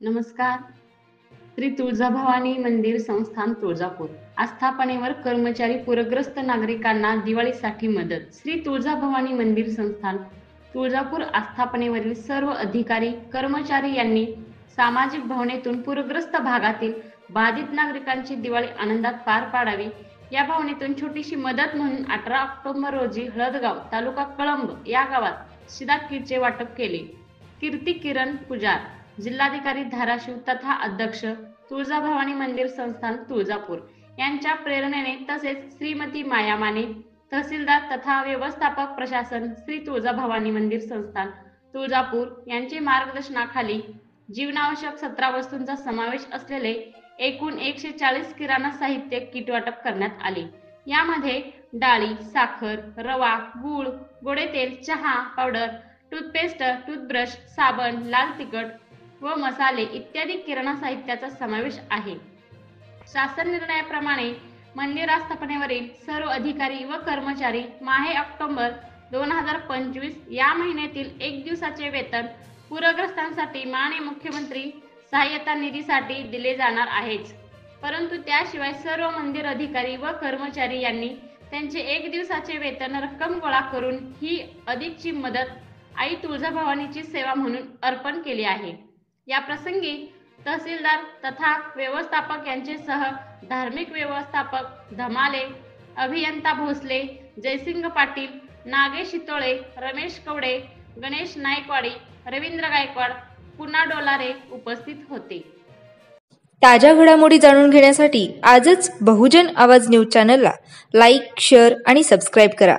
नमस्कार. श्री तुळजाभवानी मंदिर संस्थान तुळजापूर आस्थापनेवर कर्मचारी पूरग्रस्त नागरिकांना दिवाळीसाठी मदत. श्री तुळजाभवानी मंदिर संस्थान तुळजापूर आस्थापनेवरील सर्व अधिकारी कर्मचारी यांनी सामाजिक भावनेतून पूरग्रस्त भागातील बाधित नागरिकांची दिवाळी आनंदात पार पाडावी या भावनेतून छोटीशी मदत म्हणून 18 ऑक्टोबर रोजी हळदगाव तालुका कळंब या गावात शिधा किटचे वाटप केले. कीर्ती किरण पुजार, जिल्हाधिकारी धाराशिव तथा अध्यक्ष तुळजाभवानी मंदिर संस्थान तुळजापूर यांच्या प्रेरणेने तसेच श्रीमती माया माने, तहसीलदार तथा व्यवस्थापक प्रशासन श्री तुळजाभवानी मंदिर संस्थान तुळजापूर यांचे मार्गदर्शनाखाली जीवनावश्यक 17 वस्तूंचा समावेश असलेले एकूण 140 किराणा साहित्य किट वाटप करण्यात आले. यामध्ये डाळी, साखर, रवा, गूळ, गोडे तेल, चहा पावडर, टूथपेस्ट, टूथब्रश, साबण, लाल तिखट व मसाले इत्यादी किराणा साहित्याचा समावेश आहे. शासन निर्णयाप्रमाणे मंदिर आस्थापनेवरील सर्व अधिकारी व कर्मचारी माहे ऑक्टोबर 2025 या महिन्यातील 1 दिवसाचे वेतन पूरग्रस्तांसाठी माननीय मुख्यमंत्री सहाय्यता निधीसाठी दिले जाणार आहेच. परंतु त्याशिवाय सर्व मंदिर अधिकारी व कर्मचारी यांनी त्यांचे 1 दिवसाचे वेतन रक्कम गोळा करून ही अधिकची मदत आई तुळजाभवानीची सेवा म्हणून अर्पण केली आहे. या प्रसंगी तहसीलदार तथा व्यवस्थापक यांचेसह धार्मिक व्यवस्थापक धमाले, अभियंता भोसले, जयसिंग पाटील, नागेश शितोळे, रमेश कवडे, गणेश नायकवाडी, रवींद्र गायकवाड, पुन्हा डोलारे उपस्थित होते. ताज्या घडामोडी जाणून घेण्यासाठी आजच बहुजन आवाज न्यूज चॅनलला लाईक, शेअर आणि सबस्क्राईब करा.